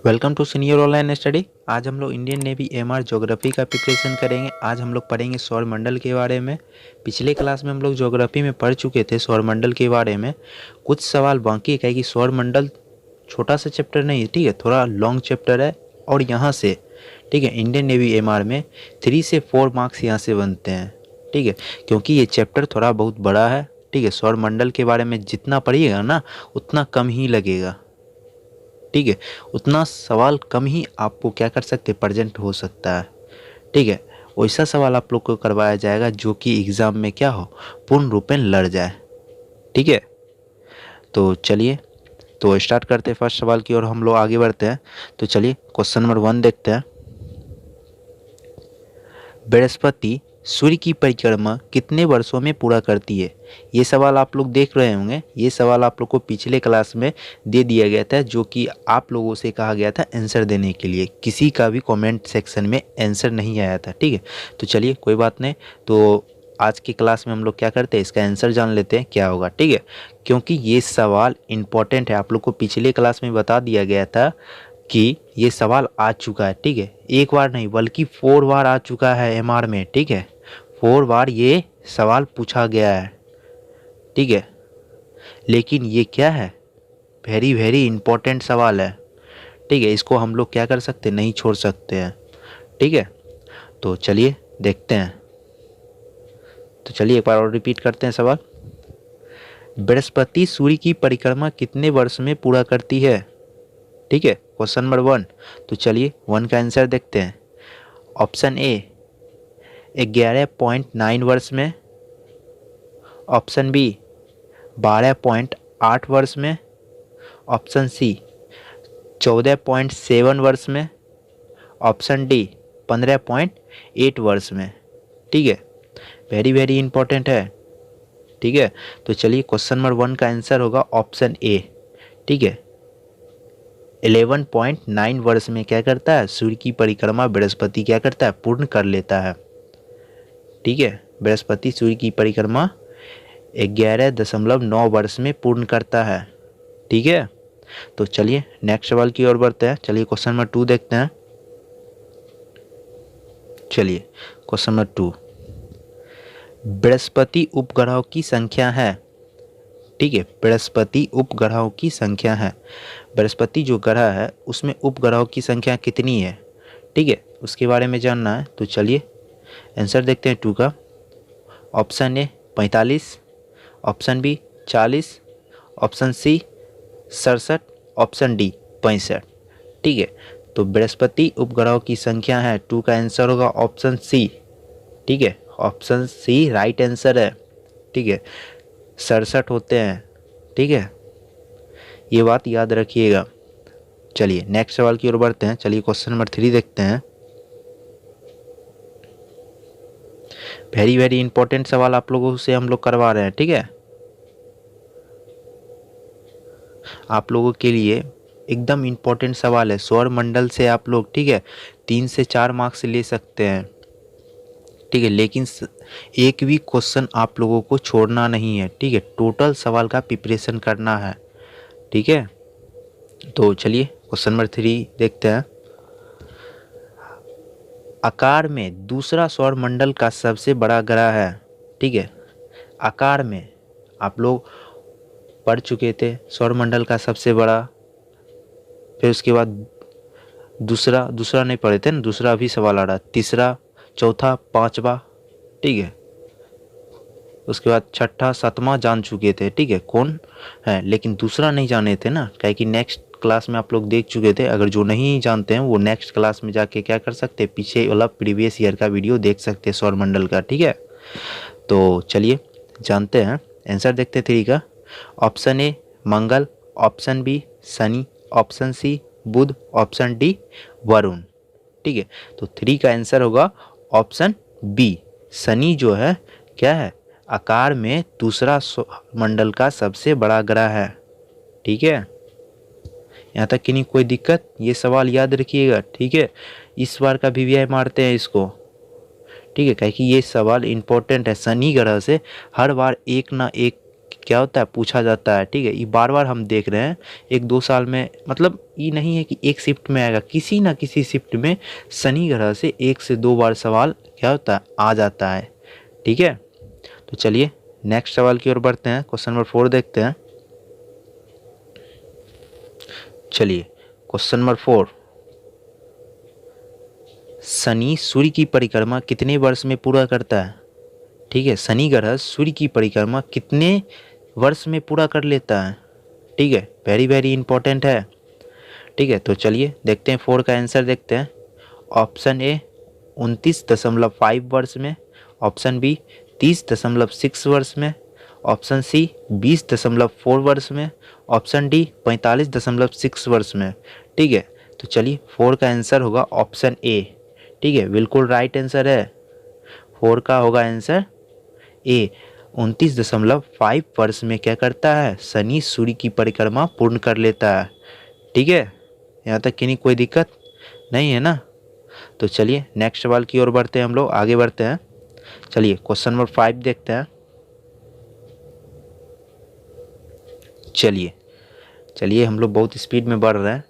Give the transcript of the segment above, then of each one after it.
Welcome to senior online study. आज हम लोग इंडियन नेवी एमआर ज्योग्राफी का प्रिपरेशन करेंगे। आज हम लोग पढ़ेंगे सौरमंडल के बारे में। पिछले क्लास में हम लोग ज्योग्राफी में पढ़ चुके थे सौरमंडल के बारे में। कुछ सवाल बाकी है कि सौरमंडल छोटा सा चैप्टर नहीं है, ठीक है, थोड़ा लॉन्ग चैप्टर है। और यहाँ से ठीक है इंडियन नेवी एमआर में 3 से 4 मार्क्स यहाँ से बनते हैं, ठीक है, क्योंकि ये चैप्टर थोड़ा बहुत बड़ा है। ठीक है, सौरमंडल के बारे में जितना पढ़िएगा ना उतना कम ही लगेगा, ठीक है, उतना सवाल कम ही आपको क्या कर सकते प्रेजेंट हो सकता है। ठीक है, वैसा सवाल आप लोग को करवाया जाएगा जो कि एग्ज़ाम में क्या हो, पूर्ण रूपेण लड़ जाए। ठीक है, तो चलिए तो स्टार्ट करते हैं फर्स्ट सवाल की और हम लोग आगे बढ़ते हैं। तो चलिए क्वेश्चन नंबर 1 देखते हैं। बृहस्पति सूर्य की परिक्रमा कितने वर्षों में पूरा करती है? ये सवाल आप लोग देख रहे होंगे। ये सवाल आप लोग को पिछले क्लास में दे दिया गया था, जो कि आप लोगों से कहा गया था आंसर देने के लिए। किसी का भी कमेंट सेक्शन में आंसर नहीं आया था, ठीक है। तो चलिए कोई बात नहीं, तो आज की क्लास में हम लोग क्या करते हैं, इसका आंसर जान लेते हैं क्या होगा, ठीक है, क्योंकि ये सवाल इम्पोर्टेंट है। आप लोग को पिछले क्लास में बता दिया गया था कि ये सवाल आ चुका है, ठीक है, एक बार नहीं बल्कि 4 बार आ चुका है एमआर में, ठीक है, 4 बार ये सवाल पूछा गया है, ठीक है। लेकिन ये क्या है, वेरी वेरी इंपॉर्टेंट सवाल है, ठीक है, इसको हम लोग क्या कर सकते, नहीं छोड़ सकते हैं, ठीक है। तो चलिए देखते हैं। तो चलिए एक बार और रिपीट करते हैं सवाल। बृहस्पति सूर्य की परिक्रमा कितने वर्ष में पूरा करती है? ठीक है, क्वेश्चन नंबर 1। तो चलिए 1 का आंसर देखते हैं। ऑप्शन ए 11.9 वर्ष में, ऑप्शन बी 12.8 वर्ष में, ऑप्शन सी 14.7 वर्ष में, ऑप्शन डी 15.8 वर्ष में, ठीक है, वेरी वेरी इंपॉर्टेंट है, ठीक है। तो चलिए क्वेश्चन नंबर 1 का आंसर होगा ऑप्शन ए, ठीक है, 11.9 वर्ष में क्या करता है, सूर्य की परिक्रमा बृहस्पति क्या करता है, पूर्ण कर लेता है, ठीक है। बृहस्पति सूर्य की परिक्रमा 11.9 वर्ष में पूर्ण करता है, ठीक है। तो चलिए नेक्स्ट सवाल की ओर बढ़ते हैं। चलिए क्वेश्चन नंबर 2 देखते हैं। चलिए क्वेश्चन नंबर 2, बृहस्पति उपग्रहों की संख्या है, ठीक है, बृहस्पति उपग्रहों की संख्या है। बृहस्पति जो ग्रह है उसमें उपग्रहों की संख्या कितनी है, ठीक है, उसके बारे में जानना है। तो चलिए आंसर देखते हैं 2 का। Option A 45, option B 40, option C 67, option D 65, ठीक है। तो बृहस्पति उपग्रहों की संख्या है 2 का आंसर होगा ऑप्शन सी, ठीक है, ऑप्शन सी राइट आंसर है, ठीक है, 67 होते हैं, ठीक है, ये बात याद रखिएगा। चलिए नेक्स्ट सवाल की ओर बढ़ते हैं। चलिए क्वेश्चन नंबर 3 देखते हैं। वेरी वेरी इंपॉर्टेंट सवाल आप लोगों से हम लोग करवा रहे हैं, ठीक है, आप लोगों के लिए एकदम इम्पोर्टेंट सवाल है सौरमंडल से। आप लोग, ठीक है, 3 से 4 मार्क्स ले सकते हैं, ठीक है, लेकिन एक भी क्वेश्चन आप लोगों को छोड़ना नहीं है, ठीक है, टोटल सवाल का प्रिपरेशन करना है, ठीक है। तो चलिए क्वेश्चन नंबर 3 देखते हैं। आकार में दूसरा सौरमंडल का सबसे बड़ा ग्रह है, ठीक है, आकार में आप लोग पढ़ चुके थे सौरमंडल का सबसे बड़ा, फिर उसके बाद दूसरा नहीं पढ़े थे ना, दूसरा भी सवाल आ रहा, तीसरा, चौथा, पांचवा, ठीक है, उसके बाद छठा, सातवां जान चुके थे, ठीक है, कौन है, लेकिन दूसरा नहीं जाने थे ना, क्या कि नेक्स्ट क्लास में आप लोग देख चुके थे। अगर जो नहीं जानते हैं वो नेक्स्ट क्लास में जाके क्या कर सकते हैं, पीछे वाला प्रीवियस ईयर का वीडियो देख सकते हैं सौरमंडल का, ठीक है। तो चलिए जानते हैं आंसर देखते हैं 3 का। Option A Mangal, option B Shani, option C Budh, option D Varun, ठीक है। तो 3 का आंसर होगा ऑप्शन बी, शनि जो है क्या है, आकार में दूसरा मंडल का सबसे बड़ा ग्रह है, ठीक है। यहाँ तक कि नहीं कोई दिक्कत, ये सवाल याद रखिएगा, ठीक है, इस बार का वीवीआई मारते हैं इसको, ठीक है, क्योंकि ये सवाल इम्पोर्टेंट है। शनि ग्रह से हर बार एक ना एक क्या होता है, पूछा जाता है। ठीक है, ये बार बार हम देख रहे हैं, 1-2 साल में, मतलब ये नहीं है कि एक शिफ्ट में आएगा, किसी ना किसी शिफ्ट में शनि ग्रह से 1 से 2 बार सवाल क्या होता है, आ जाता है। ठीक है, तो चलिए नेक्स्ट सवाल की ओर बढ़ते हैं। क्वेश्चन नंबर 4 देखते हैं। चलिए क्वेश्चन नंबर 4, शनि सूर्य की परिक्रमा कितने वर्ष में पूरा करता है? ठीक है, शनि ग्रह सूर्य की परिक्रमा कितने वर्ष में पूरा कर लेता है? ठीक है, वेरी वेरी इंपॉर्टेंट है। ठीक है, तो चलिए देखते हैं 4 का आंसर देखते हैं। ऑप्शन ए 29.5 वर्ष में, ऑप्शन बी 30.6 वर्ष में, ऑप्शन सी 20.4 वर्ष में, ऑप्शन डी 45.6 वर्ष में। ठीक है, तो चलिए 4 का आंसर होगा ऑप्शन ए। ठीक है, बिल्कुल राइट आंसर है, 4 का होगा आंसर ए। 29.5 वर्ष में क्या करता है, शनि सूर्य की परिक्रमा पूर्ण कर लेता है। ठीक है, यहाँ तक कि नहीं कोई दिक्कत नहीं है ना। तो चलिए नेक्स्ट सवाल की ओर बढ़ते हैं, हम लोग आगे बढ़ते हैं। चलिए क्वेश्चन नंबर 5 देखते हैं। चलिए हम लोग बहुत स्पीड में बढ़ रहे हैं,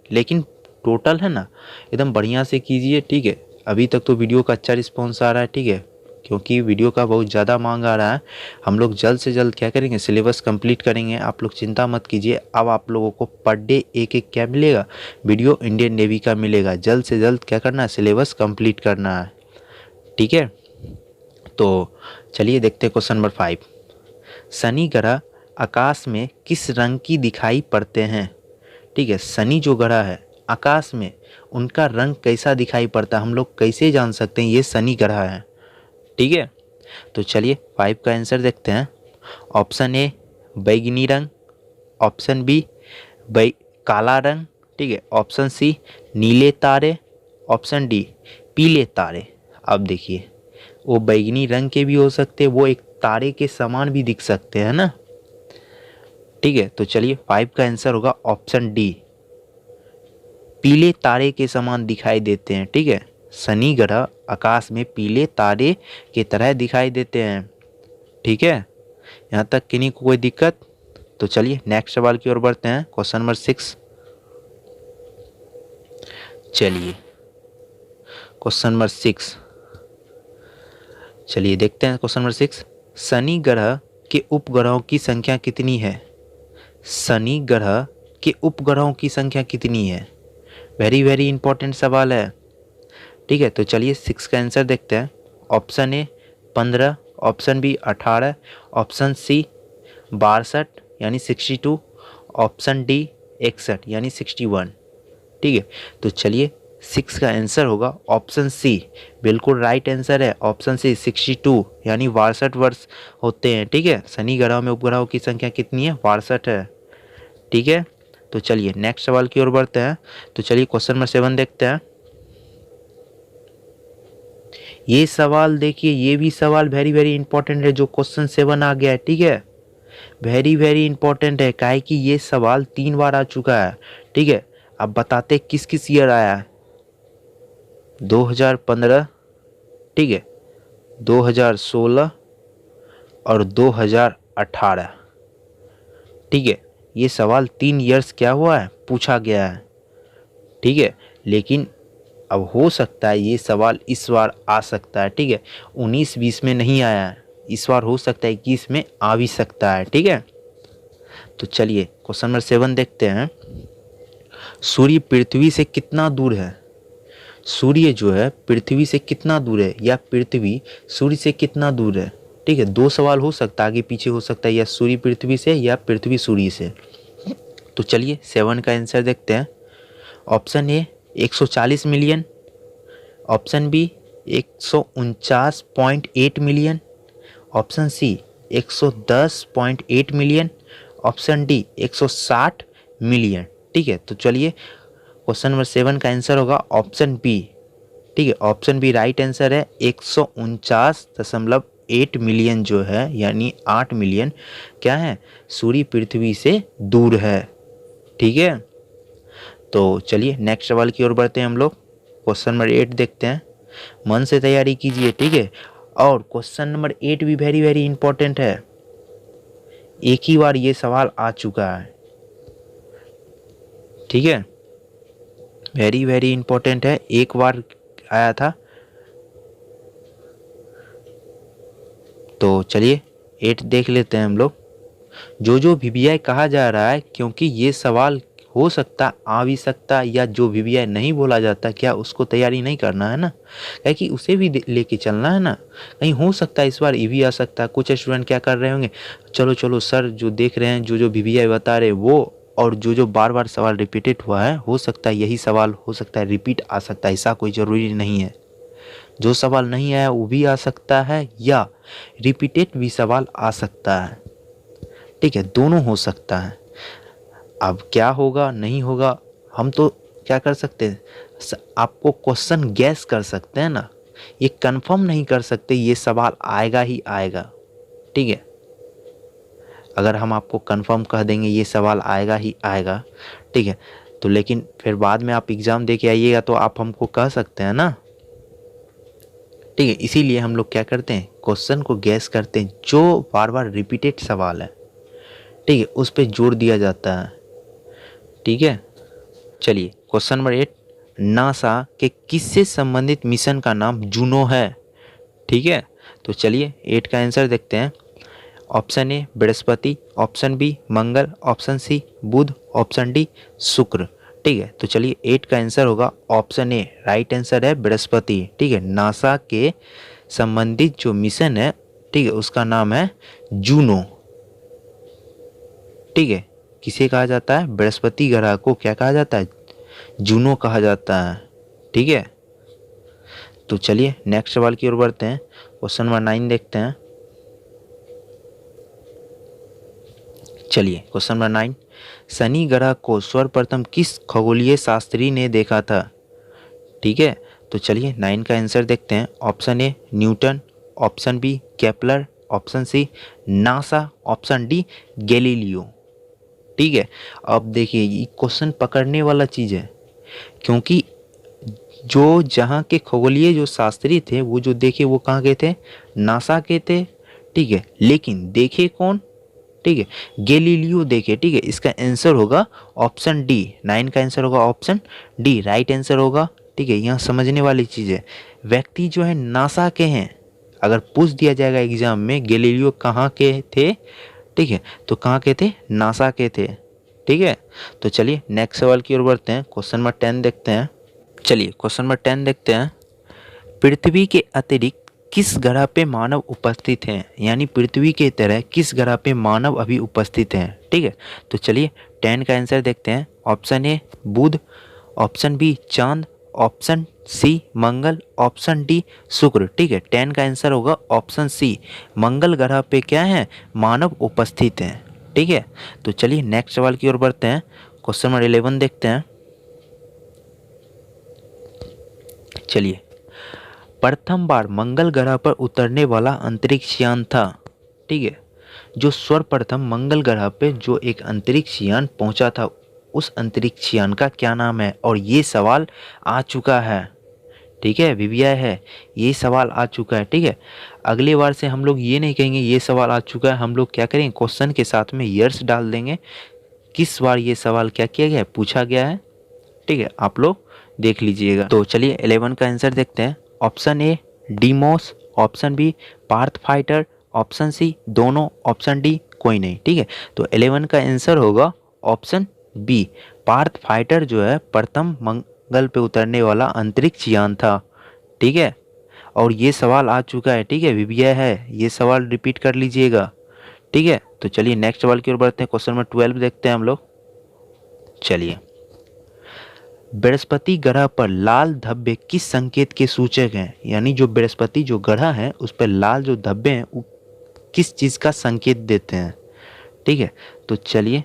लेकिन टोटल है ना एकदम बढ़िया से कीजिए। ठीक है, अभी तक तो वीडियो का अच्छा रिस्पॉन्स आ रहा है। ठीक है, क्योंकि वीडियो का बहुत ज़्यादा मांग आ रहा है, हम लोग जल्द से जल्द क्या करेंगे, सिलेबस कंप्लीट करेंगे। आप लोग चिंता मत कीजिए, अब आप लोगों को पर डे एक क्या मिलेगा, वीडियो इंडियन नेवी का मिलेगा। जल्द से जल्द क्या करना है, सिलेबस कंप्लीट करना है। ठीक है, तो चलिए देखते हैं क्वेश्चन नंबर 5। शनि ग्रह आकाश में किस रंग की दिखाई पड़ते हैं? ठीक है, शनि जो ग्रह है आकाश में, उनका रंग कैसा दिखाई पड़ता है, हम लोग कैसे जान सकते हैं ये शनि ग्रह है? ठीक है, तो चलिए 5 का आंसर देखते हैं। ऑप्शन ए बैगनी रंग, ऑप्शन बी काला रंग, ठीक है, ऑप्शन सी नीले तारे, ऑप्शन डी पीले तारे। अब देखिए, वो बैगनी रंग के भी हो सकते हैं, वो एक तारे के समान भी दिख सकते हैं ना। ठीक है, तो चलिए 5 का आंसर होगा ऑप्शन डी, पीले तारे के समान दिखाई देते हैं। ठीक है, शनि ग्रह आकाश में पीले तारे की तरह दिखाई देते हैं। ठीक है, यहाँ तक कि नहीं कोई दिक्कत। तो चलिए नेक्स्ट सवाल की ओर बढ़ते हैं, क्वेश्चन नंबर 6। चलिए क्वेश्चन नंबर 6, चलिए देखते हैं क्वेश्चन नंबर 6। शनि ग्रह के उपग्रहों की संख्या कितनी है? शनि ग्रह के उपग्रहों की संख्या कितनी है? वेरी वेरी इंपॉर्टेंट सवाल है। ठीक है, तो चलिए 6 का आंसर देखते हैं। Option A 15, option B 18, option C 62 यानी 62, ऑप्शन डी 61 यानी 61। ठीक है, तो चलिए 6 का आंसर होगा ऑप्शन सी, बिल्कुल राइट आंसर है ऑप्शन सी, 62 यानी 62 वर्ष होते हैं। ठीक है, शनि ग्रह में उपग्रहों की संख्या कितनी है, 62 है। ठीक है, तो चलिए नेक्स्ट सवाल की ओर बढ़ते हैं। तो चलिए क्वेश्चन नंबर 7 देखते हैं। ये सवाल देखिए, ये भी सवाल वेरी वेरी इंपॉर्टेंट है, जो क्वेश्चन 7 आ गया है। ठीक है, वेरी वेरी इंपॉर्टेंट है, काहे कि ये सवाल 3 बार आ चुका है। ठीक है, अब बताते किस किस ईयर आया है। 2015, ठीक है, 2016 और 2018। ठीक है, ये सवाल 3 ईयर्स क्या हुआ है, पूछा गया है। ठीक है, लेकिन अब हो सकता है ये सवाल इस बार आ सकता है। ठीक है, 19-20 में नहीं आया है, इस बार हो सकता है 21 में आ भी सकता है। ठीक है, तो चलिए क्वेश्चन नंबर 7 देखते हैं। सूर्य पृथ्वी से कितना दूर है? सूर्य जो है पृथ्वी से कितना दूर है, या पृथ्वी सूर्य से कितना दूर है? ठीक है, 2 सवाल हो सकता है, आगे पीछे हो सकता है, या सूर्य पृथ्वी से या पृथ्वी सूर्य से। तो चलिए 7 का आंसर देखते हैं। Option A 140 million, option B 149.8 million, option C 110.8 million, option D 160 million. ठीक है, तो चलिए क्वेश्चन नंबर 7 का आंसर होगा ऑप्शन बी। ठीक है, ऑप्शन बी राइट आंसर है। 149.8 मिलियन जो है, यानी 8 मिलियन क्या है, सूर्य पृथ्वी से दूर है। ठीक है, तो चलिए नेक्स्ट सवाल की ओर बढ़ते हैं हम लोग। क्वेश्चन नंबर 8 देखते हैं, मन से तैयारी कीजिए। ठीक है, और क्वेश्चन नंबर 8 भी वेरी वेरी इंपॉर्टेंट है। एक ही बार ये सवाल आ चुका है, ठीक है, वेरी वेरी इंपॉर्टेंट है, एक बार आया था। तो चलिए 8 देख लेते हैं हम लोग। जो वीवीआई कहा जा रहा है, क्योंकि ये सवाल हो सकता, आ भी सकता, या जो वीवीआई नहीं बोला जाता, क्या उसको तैयारी नहीं करना है ना, क्या कि उसे भी लेके चलना है ना, कहीं हो सकता है इस बार ये भी आ सकता है। कुछ स्टूडेंट क्या कर रहे होंगे, चलो चलो सर जो देख रहे हैं, जो वीवीआई बता रहे वो, और जो बार बार सवाल रिपीटेड हुआ है, हो सकता है यही सवाल हो सकता है रिपीट आ सकता है, ऐसा कोई ज़रूरी नहीं है। जो सवाल नहीं आया वो भी आ सकता है, या रिपीटेड भी सवाल आ सकता है, ठीक है, दोनों हो सकता है। अब क्या होगा नहीं होगा, हम तो क्या कर सकते हैं, आपको क्वेश्चन गैस कर सकते हैं ना, ये कंफर्म नहीं कर सकते ये सवाल आएगा ही आएगा, ठीक है। अगर हम आपको कंफर्म कह देंगे ये सवाल आएगा ही आएगा, ठीक है, तो लेकिन फिर बाद में आप एग्ज़ाम दे के आइएगा तो आप हमको कह सकते हैं ना, ठीक है। इसीलिए हम लोग क्या करते हैं, क्वेश्चन को गैस करते हैं, जो बार बार रिपीटेड सवाल है, ठीक है, उस पर जोर दिया जाता है, ठीक है। चलिए क्वेश्चन नंबर 8, नासा के किससे संबंधित मिशन का नाम जूनो है, ठीक है। तो चलिए 8 का आंसर देखते हैं। Option A Brihaspati, option B Mangal, option C Budh, option D Shukra, ठीक है। तो चलिए 8 का आंसर होगा ऑप्शन ए, राइट आंसर है बृहस्पति, ठीक है। नासा के संबंधित जो मिशन है, ठीक है, उसका नाम है जूनो, ठीक है। किसे कहा जाता है, बृहस्पति ग्रह को क्या कहा जाता है, जूनो कहा जाता है, ठीक है। तो चलिए नेक्स्ट सवाल की ओर बढ़ते हैं। क्वेश्चन नंबर 9 देखते हैं। चलिए क्वेश्चन नंबर 9, शनि ग्रह को सर्वप्रथम किस खगोलीय शास्त्री ने देखा था, ठीक है। तो चलिए 9 का आंसर देखते हैं। Option A Newton, option B Kepler, option C NASA, option D Galileo, ठीक है। अब देखिए ये क्वेश्चन पकड़ने वाला चीज़ है, क्योंकि जो जहाँ के खगोलीय जो शास्त्री थे वो जो देखे वो कहाँ के थे, नासा के थे, ठीक है, लेकिन देखे कौन, ठीक है, गैलीलियो देखे, ठीक है। इसका आंसर होगा ऑप्शन डी, 9 का आंसर होगा ऑप्शन डी, राइट आंसर होगा, ठीक है। यहाँ समझने वाली चीज़ है, व्यक्ति जो है नासा के हैं, अगर पूछ दिया जाएगा एग्जाम में गैलीलियो कहाँ के थे, ठीक है, तो कहाँ के थे, नासा के थे, ठीक है। तो चलिए नेक्स्ट सवाल की ओर बढ़ते हैं। क्वेश्चन नंबर 10 देखते हैं। चलिए क्वेश्चन नंबर 10 देखते हैं। पृथ्वी के अतिरिक्त किस ग्रह पे मानव उपस्थित हैं, यानी पृथ्वी के तरह किस ग्रह पे मानव अभी उपस्थित हैं, ठीक है। तो चलिए 10 का आंसर देखते हैं। Option A Budh, option B चांद, option C Mangal, option D Shukra, ठीक है। 10 का आंसर होगा ऑप्शन सी, मंगल ग्रह पे क्या है, मानव उपस्थित हैं, ठीक है। तो चलिए नेक्स्ट सवाल की ओर बढ़ते हैं। क्वेश्चन नंबर 11 देखते हैं। चलिए प्रथम बार मंगल ग्रह पर उतरने वाला अंतरिक्ष यान था, ठीक है, जो सर्वप्रथम मंगल ग्रह पे जो एक अंतरिक्ष यान पहुंचा था, उस अंतरिक्ष यान का क्या नाम है, और ये सवाल आ चुका है, ठीक है, वीवीआई है, ये सवाल आ चुका है, ठीक है। अगली बार से हम लोग ये नहीं कहेंगे ये सवाल आ चुका है, हम लोग क्या करेंगे, क्वेश्चन के साथ में ईयर्स डाल देंगे, किस बार ये सवाल क्या किया गया है, पूछा गया है, ठीक है, आप लोग देख लीजिएगा। तो चलिए 11 का आंसर देखते हैं। Option A Deimos, option B पार्थ फाइटर, ऑप्शन सी दोनों, ऑप्शन डी कोई नहीं, ठीक है। तो 11 का आंसर होगा ऑप्शन बी, पार्थ फाइटर जो है प्रथम मंगल पे उतरने वाला अंतरिक्ष यान था, ठीक है। और ये सवाल आ चुका है, ठीक है, वीवीआई है, ये सवाल रिपीट कर लीजिएगा, ठीक है। तो चलिए नेक्स्ट सवाल की ओर बढ़ते हैं। क्वेश्चन नंबर 12 देखते हैं हम लोग। चलिए बृहस्पति ग्रह पर लाल धब्बे किस संकेत के सूचक हैं, यानी जो बृहस्पति जो ग्रह है उस पर लाल जो धब्बे हैं वो किस चीज़ का संकेत देते हैं, ठीक है। तो चलिए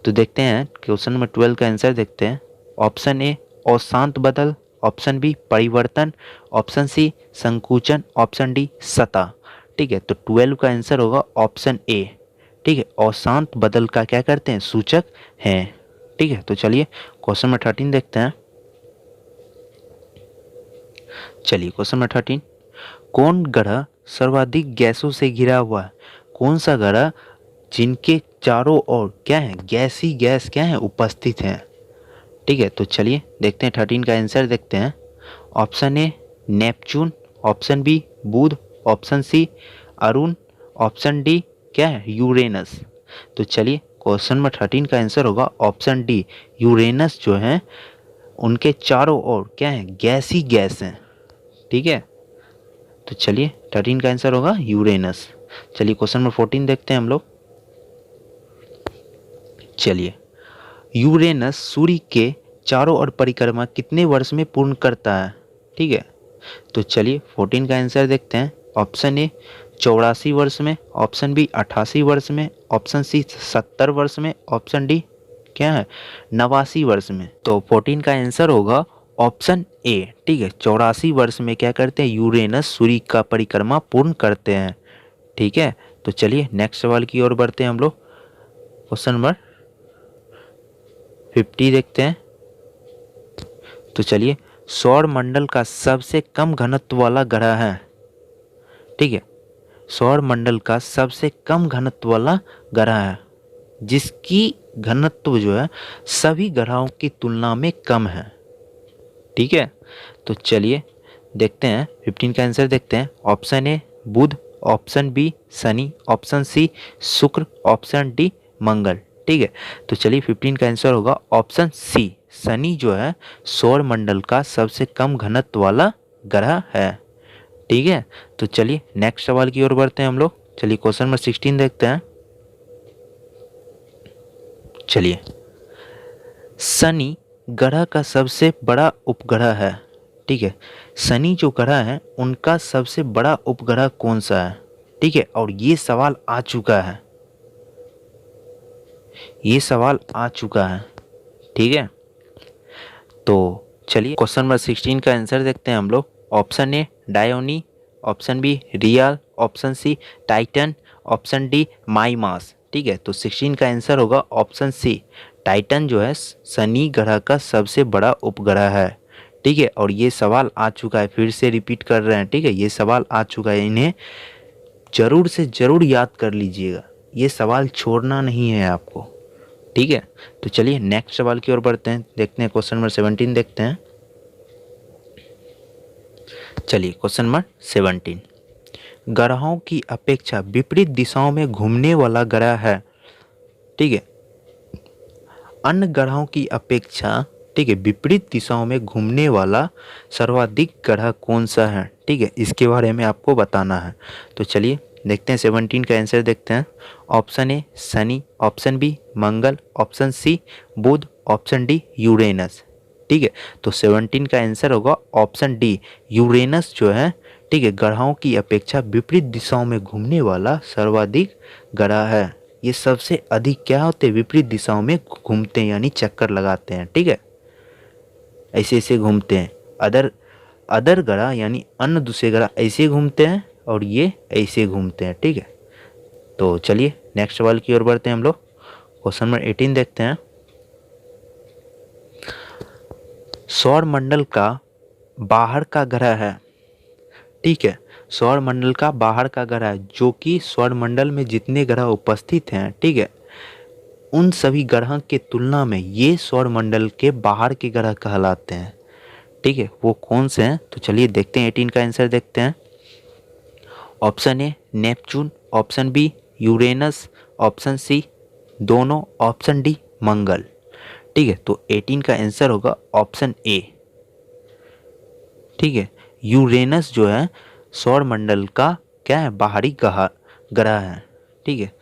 तो देखते हैं क्वेश्चन नंबर 12 का आंसर देखते हैं। ऑप्शन ए अशांत बदल, ऑप्शन बी परिवर्तन, ऑप्शन सी संकुचन, ऑप्शन डी सतह, ठीक है। तो 12 का आंसर होगा ऑप्शन ए, ठीक है, अशांत बदल का क्या करते हैं, सूचक हैं, ठीक है। तो चलिए क्वेश्चन नंबर 13 देखते हैं। चलिए क्वेश्चन नंबर 13, कौन ग्रह सर्वाधिक गैसों से घिरा हुआ है, कौन सा ग्रह जिनके चारों ओर क्या है, गैस ही गैस क्या है, उपस्थित हैं। ठीक है, तो चलिए देखते हैं 13 का आंसर देखते हैं। Option A Neptune, option B Budh, option C Arun, option D क्या है, यूरेनस। तो चलिए क्वेश्चन नंबर 13 का आंसर होगा ऑप्शन डी, यूरेनस जो है उनके चारों ओर क्या है, गैस ही गैस हैं। ठीक है, तो चलिए 13 का आंसर होगा यूरेनस। चलिए क्वेश्चन नंबर 14 देखते हैं हम लोग। चलिए, यूरेनस सूर्य के चारों ओर परिक्रमा कितने वर्ष में पूर्ण करता है। ठीक है, तो चलिए 14 का आंसर देखते हैं। ऑप्शन ए 84 वर्ष में, ऑप्शन बी 88 वर्ष में, ऑप्शन सी 70 वर्ष में, ऑप्शन डी क्या है, 89 वर्ष में। तो 14 का आंसर होगा ऑप्शन ए। ठीक है, 84 वर्ष में क्या करते हैं, यूरेनस सूर्य का परिक्रमा पूर्ण करते हैं। ठीक है, तो चलिए नेक्स्ट सवाल की ओर बढ़ते हैं हम लोग। क्वेश्चन नंबर 50 देखते हैं। तो चलिए, सौर मंडल का सबसे कम घनत्व वाला ग्रह है। ठीक है, सौर मंडल का सबसे कम घनत्व वाला ग्रह है, जिसकी घनत्व जो है सभी ग्रहों की तुलना में कम है। ठीक है, तो चलिए देखते हैं 15 का आंसर देखते हैं। Option A Budh, option B Shani, option C Shukra, option D मंगल। ठीक है, तो चलिए 15 का आंसर होगा ऑप्शन सी, शनि जो है सौर मंडल का सबसे कम घनत्व वाला ग्रह है। ठीक है, तो चलिए नेक्स्ट सवाल की ओर बढ़ते हैं हम लोग। चलिए क्वेश्चन नंबर 16 देखते हैं। चलिए, शनि ग्रह का सबसे बड़ा उपग्रह है। ठीक है, शनि जो ग्रह है उनका सबसे बड़ा उपग्रह कौन सा है। ठीक है, और ये सवाल आ चुका है, ये सवाल आ चुका है। ठीक है, तो चलिए क्वेश्चन नंबर 16 का आंसर देखते हैं हम लोग। Option A Dione, option B Rhea, option C Titan, option D Mimas. ठीक है, तो 16 का आंसर होगा ऑप्शन सी, टाइटन जो है शनि ग्रह का सबसे बड़ा उपग्रह है। ठीक है, और ये सवाल आ चुका है, फिर से रिपीट कर रहे हैं। ठीक है, ये सवाल आ चुका है, इन्हें जरूर से जरूर याद कर लीजिएगा, ये सवाल छोड़ना नहीं है आपको। ठीक है, तो चलिए नेक्स्ट सवाल की ओर बढ़ते हैं, देखते हैं क्वेश्चन नंबर 17 देखते हैं। चलिए क्वेश्चन नंबर 17, ग्रहों की अपेक्षा विपरीत दिशाओं में घूमने वाला ग्रह है। ठीक है, अन्य ग्रहों की अपेक्षा ठीक है विपरीत दिशाओं में घूमने वाला सर्वाधिक ग्रह कौन सा है। ठीक है, इसके बारे में आपको बताना है। तो चलिए देखते हैं 17 का आंसर देखते हैं। Option A Shani, option B Mangal, option C Budh, option D Uranus. ठीक है, तो 17 का आंसर होगा ऑप्शन डी, यूरेनस जो है ठीक है ग्रहों की अपेक्षा विपरीत दिशाओं में घूमने वाला सर्वाधिक ग्रह है। ये सबसे अधिक क्या होते हैं, विपरीत दिशाओं में घूमते हैं, यानी चक्कर लगाते हैं। ठीक है, ऐसे ऐसे घूमते हैं। अदर अदर ग्रह यानी अन्य दूसरे ग्रह ऐसे घूमते हैं और ये ऐसे घूमते हैं। ठीक है, तो चलिए नेक्स्ट सवाल की ओर बढ़ते हैं हम लोग। क्वेश्चन नंबर 18 देखते हैं। सौर मंडल का बाहर का ग्रह है। ठीक है, सौर मंडल का बाहर का ग्रह है, जो कि सौर मंडल में जितने ग्रह उपस्थित हैं ठीक है उन सभी ग्रह के तुलना में ये सौर मंडल के बाहर के ग्रह कहलाते हैं। ठीक है, वो कौन से हैं, तो चलिए देखते हैं 18 का आंसर देखते हैं। Option A Neptune, option B Uranus, option C दोनों, ऑप्शन डी मंगल। ठीक है, तो 18 का आंसर होगा ऑप्शन ए। ठीक है, यूरेनस जो है सौर मंडल का क्या है, बाहरी ग्रह है। ठीक है,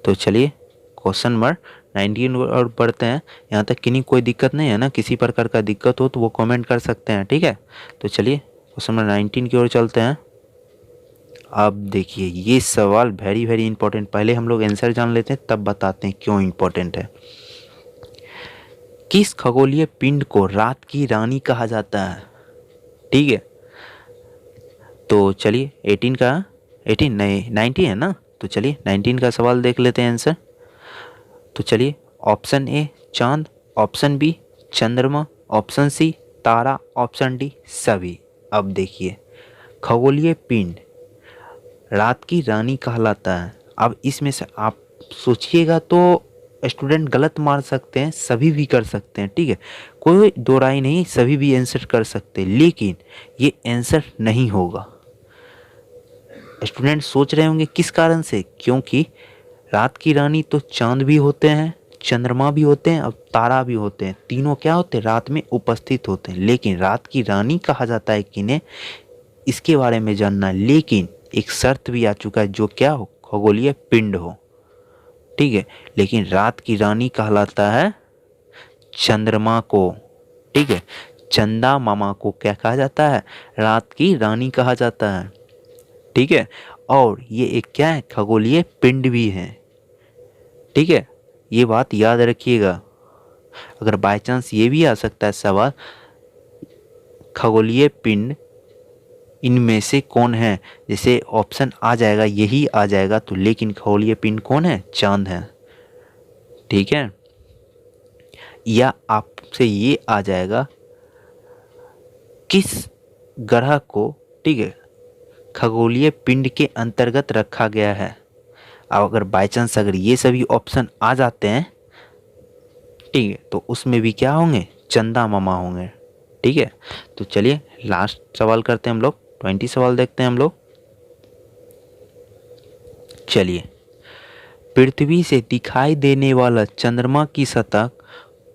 तो चलिए क्वेश्चन नंबर 19 और पढ़ते हैं। यहाँ तक किन्हीं कोई दिक्कत नहीं है ना, किसी प्रकार का दिक्कत हो तो वो कमेंट कर सकते हैं। ठीक है, तो चलिए क्वेश्चन नंबर 19 की ओर चलते हैं। अब देखिए ये सवाल वेरी वेरी इंपॉर्टेंट, पहले हम लोग आंसर जान लेते हैं तब बताते हैं क्यों इंपॉर्टेंट है। किस खगोलीय पिंड को रात की रानी कहा जाता है। ठीक है, तो चलिए 18 नहीं 19 है ना, तो चलिए 19 का सवाल देख लेते हैं आंसर। तो चलिए ऑप्शन ए चांद, ऑप्शन बी चंद्रमा, ऑप्शन सी तारा, ऑप्शन डी सभी। अब देखिए खगोलीय पिंड रात की रानी कहलाता है अब इसमें से आप सोचिएगा तो स्टूडेंट गलत मार सकते हैं, सभी भी कर सकते हैं, ठीक है, कोई दो राय नहीं, सभी भी आंसर कर सकते हैं, लेकिन ये आंसर नहीं होगा। स्टूडेंट सोच रहे होंगे किस कारण से, क्योंकि रात की रानी तो चांद भी होते हैं, चंद्रमा भी होते हैं और तारा भी होते हैं, तीनों क्या होते हैं, रात में उपस्थित होते हैं, लेकिन रात की रानी कहा जाता है किन्हें, इसके बारे में जानना है। लेकिन एक शर्त भी आ चुका है, जो क्या हो, खगोलीय पिंड हो, ठीक है, लेकिन रात की रानी कहलाता है चंद्रमा को, ठीक है, चंदा मामा को क्या कहा जाता है, रात की रानी कहा जाता है, ठीक है, और ये एक क्या है, खगोलीय पिंड भी है, ठीक है, ये बात याद रखिएगा। अगर बाय चांस ये भी आ सकता है सवाल, खगोलीय पिंड इनमें से कौन है, जैसे ऑप्शन आ जाएगा यही आ जाएगा तो, लेकिन खगोलीय पिंड कौन है, चांद है, ठीक है, या आपसे ये आ जाएगा किस ग्रह को, ठीक है, खगोलीय पिंड के अंतर्गत रखा गया है। अब अगर बाय चांस अगर ये सभी ऑप्शन आ जाते हैं, ठीक है, तो उसमें भी क्या होंगे, चंदा मामा होंगे, ठीक है। तो चलिए लास्ट सवाल करते हैं हम लोग, 20 सवाल देखते हैं हम लोग। चलिए, पृथ्वी से दिखाई देने वाला चंद्रमा की सतह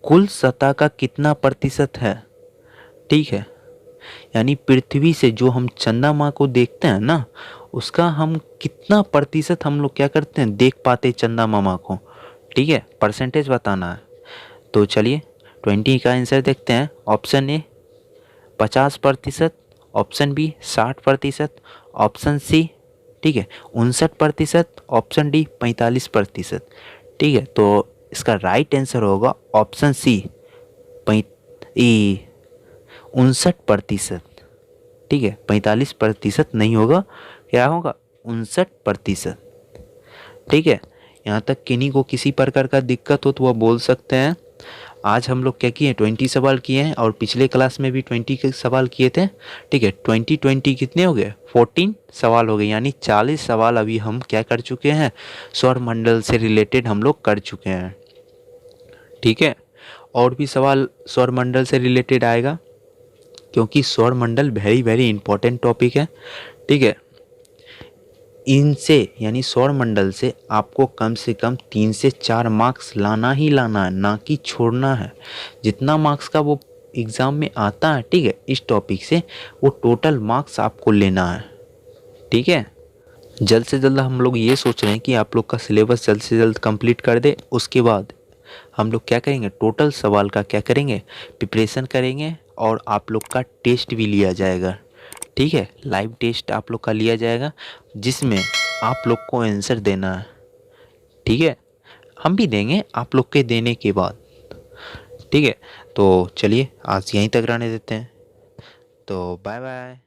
कुल सतह का कितना प्रतिशत है, ठीक है, यानी पृथ्वी से जो हम चंद्रमा को देखते हैं ना, उसका हम कितना प्रतिशत हम लोग क्या करते हैं, देख पाते चंदा मामा को, ठीक है, परसेंटेज बताना है। तो चलिए 20 का आंसर देखते हैं। Option A 50%, option B 60%, option C, ठीक है, 59%, ऑप्शन डी 45%, ठीक है। तो इसका राइट आंसर होगा ऑप्शन सी, 59%, ठीक है, 45% नहीं होगा, क्या होगा, 59%, ठीक है। यहाँ तक किन्हीं को किसी प्रकार का दिक्कत हो तो वह बोल सकते हैं। आज हम लोग क्या किए, 20 सवाल किए हैं और पिछले क्लास में भी 20 के सवाल किए थे, ठीक है। 20 कितने हो गए, 14 सवाल हो गए, यानी 40 सवाल अभी हम क्या कर चुके हैं, सौर मंडल से रिलेटेड हम लोग कर चुके हैं, ठीक है। और भी सवाल सौर मंडल से रिलेटेड आएगा, क्योंकि सौर मंडल वेरी वेरी इंपॉर्टेंट टॉपिक है, ठीक है। इनसे यानी सौर मंडल से आपको कम से कम 3 से 4 मार्क्स लाना ही लाना है, ना कि छोड़ना है। जितना मार्क्स का वो एग्ज़ाम में आता है, ठीक है, इस टॉपिक से, वो टोटल मार्क्स आपको लेना है, ठीक है। जल्द से जल्द हम लोग ये सोच रहे हैं कि आप लोग का सिलेबस जल्द से जल्द कंप्लीट कर दे, उसके बाद हम लोग क्या करेंगे, टोटल सवाल का क्या करेंगे, प्रिपरेशन करेंगे, और आप लोग का टेस्ट भी लिया जाएगा, ठीक है, लाइव टेस्ट आप लोग का लिया जाएगा, जिसमें आप लोग को आंसर देना है, ठीक है। हम भी देंगे आप लोग के देने के बाद, ठीक है। तो चलिए आज यहीं तक रहने देते हैं, तो बाय बाय।